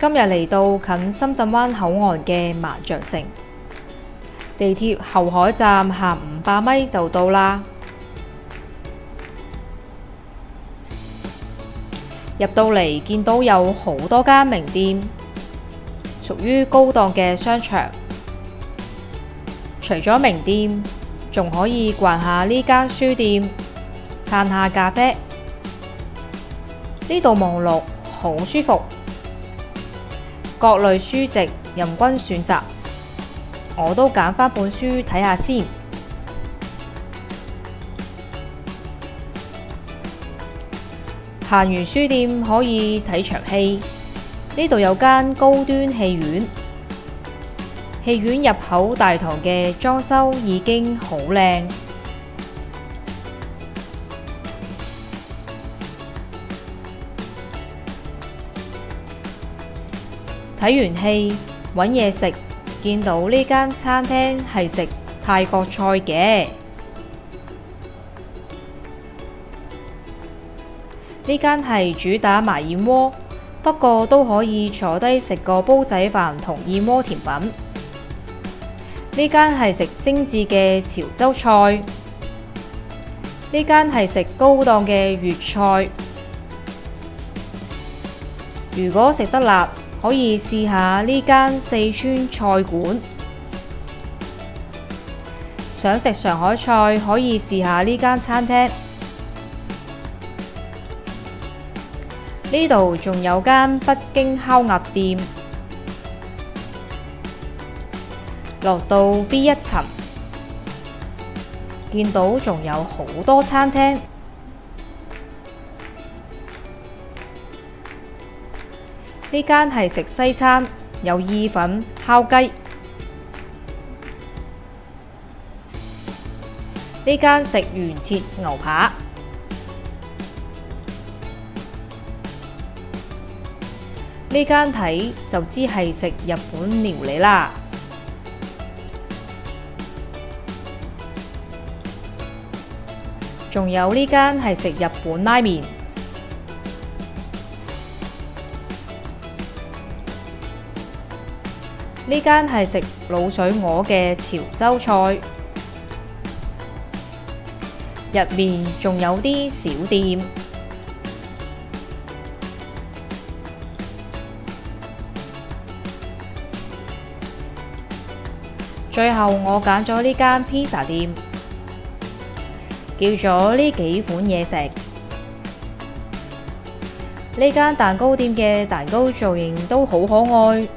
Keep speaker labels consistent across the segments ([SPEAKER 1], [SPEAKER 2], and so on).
[SPEAKER 1] 今日嚟到近深圳灣口岸嘅萬象城，地鐵後海站行500米就到啦。入到嚟見到有好多間名店，屬於高檔嘅商場。除咗名店，仲可以逛下呢間書店，嘆下咖啡。呢度望落好舒服，各類書籍任君選擇，我都揀返本書睇下先。行完書店可以睇場戲，呢度有間高端戲院。戲院入口大堂嘅裝修已經好靚。睇完戲搵嘢食，見到呢間餐廳係食泰國菜嘅。呢間係主打埋燕窩，不過都可以坐低食個煲仔飯同燕窩甜品。呢間係食精緻嘅潮州菜。呢間係食高檔嘅粵菜。如果食得辣，可以試下呢間四川菜館。想食上海菜，可以試下呢間餐廳。呢度仲有間北京烤鴨店。落到 B1 層，見到仲有好多餐廳。呢間係食西餐，有意粉、烤雞。呢間食原切牛扒。呢間睇就知係食日本料理啦。仲有呢間係食日本拉麵。呢間係食滷水鵝嘅潮州菜。入面仲有啲小店。最後我揀咗呢間披薩店，叫咗呢幾款嘢食。呢間蛋糕店嘅蛋糕造型都好可愛，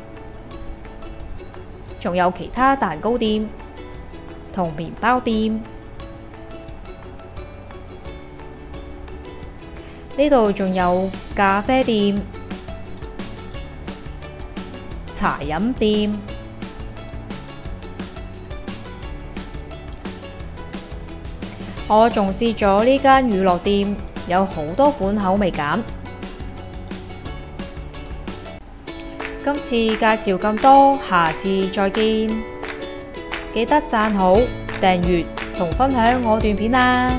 [SPEAKER 1] 仲有其他蛋糕店同麵包店。呢度仲有咖啡店、茶飲店。我仲試咗呢間乳酪店，有好多款口味揀。今次介紹咁多，下次再見。記得讚好、訂閱同分享我段片啊！